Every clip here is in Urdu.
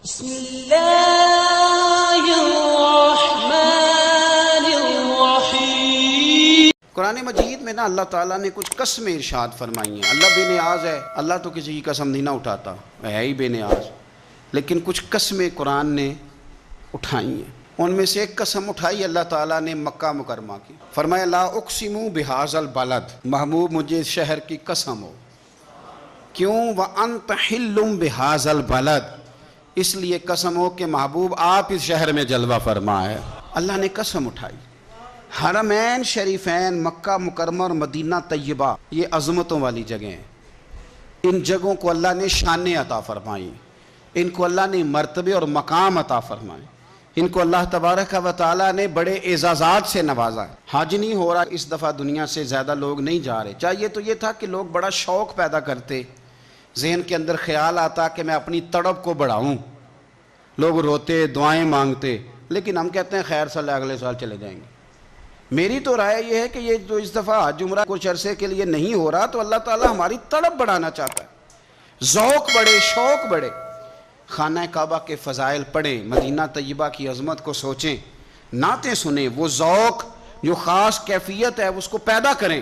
بسم اللہ الرحمن الرحیم۔ قرآن مجید میں نا اللہ تعالیٰ نے کچھ قسمیں ارشاد فرمائی ہیں۔ اللہ بے نیاز ہے، اللہ تو کسی کی قسم نہیں نہ اٹھاتا، ہے ہی بے نیاز، لیکن کچھ قسمیں قرآن نے اٹھائی ہیں۔ ان میں سے ایک قسم اٹھائی اللہ تعالیٰ نے مکہ مکرمہ کی، فرمایا لا اقسم بہذا البلد، محبوب مجھے شہر کی قسم ہو۔ کیوں؟ وانت حل بہذا البلد، اس لیے قسم ہو کہ محبوب آپ اس شہر میں جلوہ فرما ہے۔ اللہ نے قسم اٹھائی۔ حرمین شریفین مکہ مکرمہ اور مدینہ طیبہ یہ عظمتوں والی جگہیں ہیں۔ ان جگہوں کو اللہ نے شانیں عطا فرمائی، ان کو اللہ نے مرتبے اور مقام عطا فرمائے، ان کو اللہ تبارک و تعالیٰ نے بڑے اعزازات سے نوازا ہے۔ حج نہیں ہو رہا اس دفعہ، دنیا سے زیادہ لوگ نہیں جا رہے۔ چاہیے تو یہ تھا کہ لوگ بڑا شوق پیدا کرتے، ذہن کے اندر خیال آتا کہ میں اپنی تڑپ کو بڑھاؤں، لوگ روتے دعائیں مانگتے، لیکن ہم کہتے ہیں خیر صلی اللہ اگلے سال چلے جائیں گے۔ میری تو رائے یہ ہے کہ یہ جو اس دفعہ حج عمرہ کچھ عرصے کے لیے نہیں ہو رہا تو اللہ تعالیٰ ہماری تڑپ بڑھانا چاہتا ہے، ذوق بڑھے، شوق بڑھے۔ خانہ کعبہ کے فضائل پڑھیں، مدینہ طیبہ کی عظمت کو سوچیں، نعتیں سنیں، وہ ذوق جو خاص کیفیت ہے اس کو پیدا کریں۔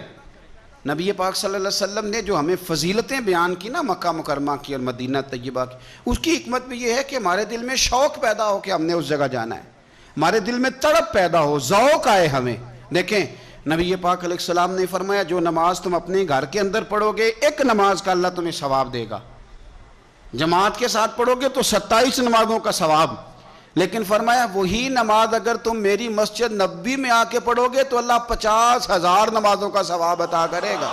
نبی پاک صلی اللہ علیہ وسلم نے جو ہمیں فضیلتیں بیان کی نا مکہ مکرمہ کی اور مدینہ طیبہ کی، اس کی حکمت بھی یہ ہے کہ ہمارے دل میں شوق پیدا ہو کہ ہم نے اس جگہ جانا ہے، ہمارے دل میں تڑپ پیدا ہو، ذوق آئے ہمیں۔ دیکھیں نبی پاک علیہ السلام نے فرمایا جو نماز تم اپنے گھر کے اندر پڑھو گے ایک نماز کا اللہ تمہیں ثواب دے گا، جماعت کے ساتھ پڑھو گے تو 27 نمازوں کا ثواب، لیکن فرمایا وہی نماز اگر تم میری مسجد نبوی میں آ کے پڑھو گے تو اللہ 50,000 نمازوں کا ثواب عطا کرے گا،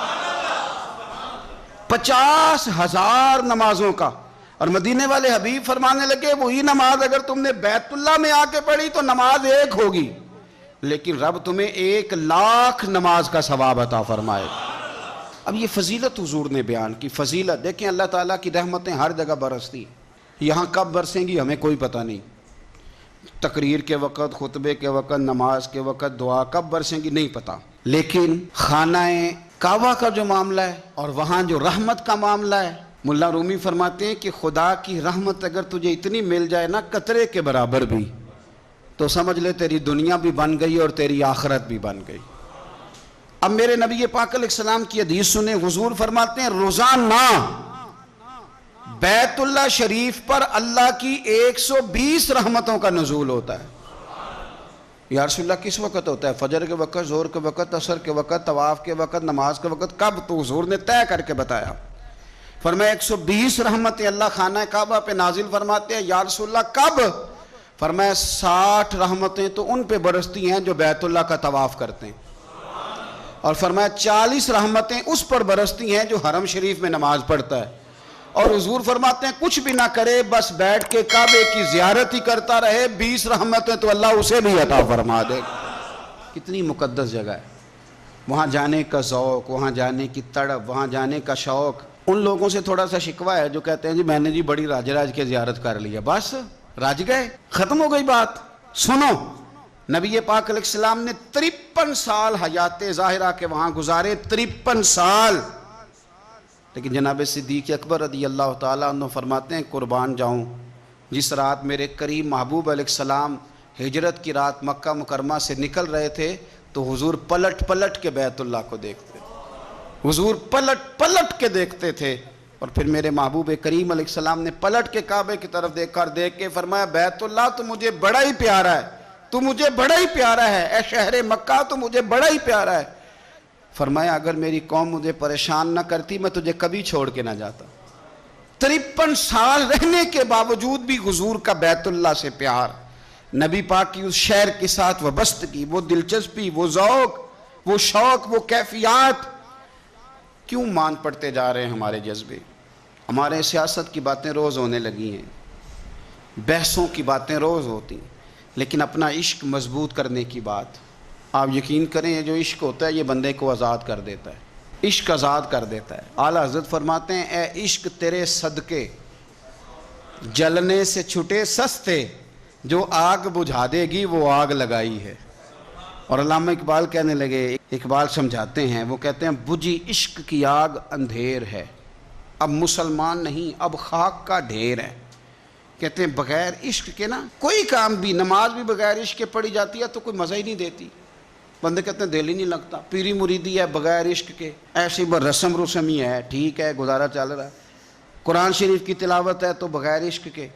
50,000 نمازوں کا۔ اور مدینے والے حبیب فرمانے لگے وہی نماز اگر تم نے بیت اللہ میں آ کے پڑھی تو نماز ایک ہوگی، لیکن رب تمہیں 1,00,000 نماز کا ثواب عطا فرمائے۔ اب یہ فضیلت حضور نے بیان کی، فضیلت دیکھیں، اللہ تعالیٰ کی رحمتیں ہر جگہ برستی، یہاں کب برسیں گی ہمیں کوئی پتہ نہیں، تقریر کے وقت، خطبے کے وقت، نماز کے وقت، دعا کب برسیں گی نہیں پتہ، لیکن خانہ کعبہ کا جو معاملہ ہے اور وہاں جو رحمت کا معاملہ ہے، ملا رومی فرماتے ہیں کہ خدا کی رحمت اگر تجھے اتنی مل جائے نا قطرے کے برابر بھی، تو سمجھ لے تیری دنیا بھی بن گئی اور تیری آخرت بھی بن گئی۔ اب میرے نبی پاک علیہ السلام کی حدیث سنیں، حضور فرماتے ہیں روزانہ بیت اللہ شریف پر اللہ کی 120 رحمتوں کا نزول ہوتا ہے۔ یا رسول اللہ کس وقت ہوتا ہے؟ فجر کے وقت، ظہر کے وقت، عصر کے وقت، طواف کے وقت، نماز کے وقت، کب؟ تو حضور نے طے کر کے بتایا، فرمایا 120 رحمتیں اللہ خانہ کعبہ پہ نازل فرماتے ہیں۔ یا رسول اللہ کب؟ فرمایا 60 رحمتیں تو ان پہ برستی ہیں جو بیت اللہ کا طواف کرتے ہیں، اور فرمایا 40 رحمتیں اس پر برستی ہیں جو حرم شریف میں نماز پڑھتا ہے، اور حضور فرماتے ہیں کچھ بھی نہ کرے بس بیٹھ کے کعبے کی زیارت ہی کرتا رہے، 20 رحمتیں تو اللہ اسے بھی عطا فرما دے گا۔ کتنی مقدس جگہ ہے، وہاں جانے کا ذوق، وہاں جانے کی تڑپ، وہاں جانے کا شوق۔ ان لوگوں سے تھوڑا سا شکوہ ہے جو کہتے ہیں جی میں نے جی بڑی راج کے زیارت کر لیا، بس راج گئے، ختم ہو گئی بات۔ سنو، نبی پاک علیہ السلام نے 53 سال حیات ظاہرہ کے وہاں گزارے، 53 سال، لیکن جناب صدیق اکبر رضی اللہ تعالیٰ عنہ فرماتے ہیں قربان جاؤں جس رات میرے کریم محبوب علیہ السلام ہجرت کی رات مکہ مکرمہ سے نکل رہے تھے تو حضور پلٹ پلٹ کے بیت اللہ کو دیکھتے تھے، حضور پلٹ پلٹ کے دیکھتے تھے، اور پھر میرے محبوب کریم علیہ السلام نے پلٹ کے کعبے کی طرف دیکھ کے فرمایا بیت اللہ تو مجھے بڑا ہی پیارا ہے، تو مجھے بڑا ہی پیارا ہے، اے شہر مکہ تو مجھے بڑا ہی پیارا ہے۔ فرمایا اگر میری قوم مجھے پریشان نہ کرتی میں تجھے کبھی چھوڑ کے نہ جاتا۔ 53 سال رہنے کے باوجود بھی حضور کا بیت اللہ سے پیار، نبی پاک کی اس شہر کے ساتھ وابستگی، وہ دلچسپی، وہ ذوق، وہ شوق، وہ کیفیات، کیوں مان پڑتے جا رہے ہیں ہمارے جذبے؟ ہمارے سیاست کی باتیں روز ہونے لگی ہیں، بحثوں کی باتیں روز ہوتی ہیں، لیکن اپنا عشق مضبوط کرنے کی بات، آپ یقین کریں یہ جو عشق ہوتا ہے یہ بندے کو آزاد کر دیتا ہے، عشق آزاد کر دیتا ہے۔ اعلیٰ حضرت فرماتے ہیں اے عشق تیرے صدقے جلنے سے چھٹے سستے، جو آگ بجھا دے گی وہ آگ لگائی ہے۔ اور علامہ اقبال کہنے لگے، اقبال سمجھاتے ہیں، وہ کہتے ہیں بجھی عشق کی آگ اندھیر ہے، اب مسلمان نہیں اب خاک کا ڈھیر ہے، کہتے ہیں بغیر عشق کے نا کوئی کام بھی، نماز بھی بغیر عشق کے پڑھی جاتی ہے تو کوئی مزہ ہی نہیں دیتی، بندے کہتے ہیں دل ہی نہیں لگتا۔ پیری مریدی ہے بغیر عشق کے، ایسی رسم ہی ہے، ٹھیک ہے گزارا چل رہا ہے۔ قرآن شریف کی تلاوت ہے تو بغیر عشق کے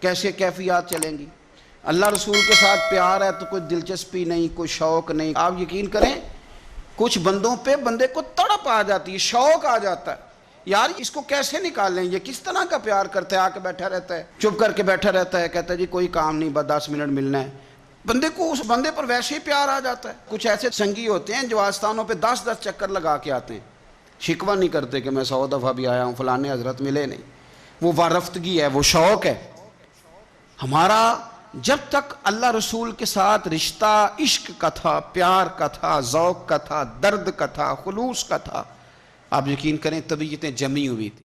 کیسے کیفیات چلیں گی؟ اللہ رسول کے ساتھ پیار ہے تو کوئی دلچسپی نہیں، کوئی شوق نہیں۔ آپ یقین کریں کچھ بندوں پہ بندے کو تڑپ آ جاتی ہے، شوق آ جاتا ہے، یار اس کو کیسے نکالیں، یہ کس طرح کا پیار کرتا ہے، آ کے بیٹھا رہتا ہے، چپ کر کے بیٹھا رہتا ہے، کہتا ہے جی کوئی کام نہیں، بس 10 منٹ ملنا ہے۔ بندے کو اس بندے پر ویسے ہی پیار آ جاتا ہے۔ کچھ ایسے سنگی ہوتے ہیں جو آستانوں پہ 10 چکر لگا کے آتے ہیں، شکوہ نہیں کرتے کہ میں 100 دفعہ بھی آیا ہوں، فلانے حضرت ملے نہیں۔ وہ وارفتگی ہے، وہ شوق ہے ہمارا۔ جب تک اللہ رسول کے ساتھ رشتہ عشق کا تھا، پیار کا تھا، ذوق کا تھا، درد کا تھا، خلوص کا تھا، آپ یقین کریں طبیعتیں جمی ہوئی تھی۔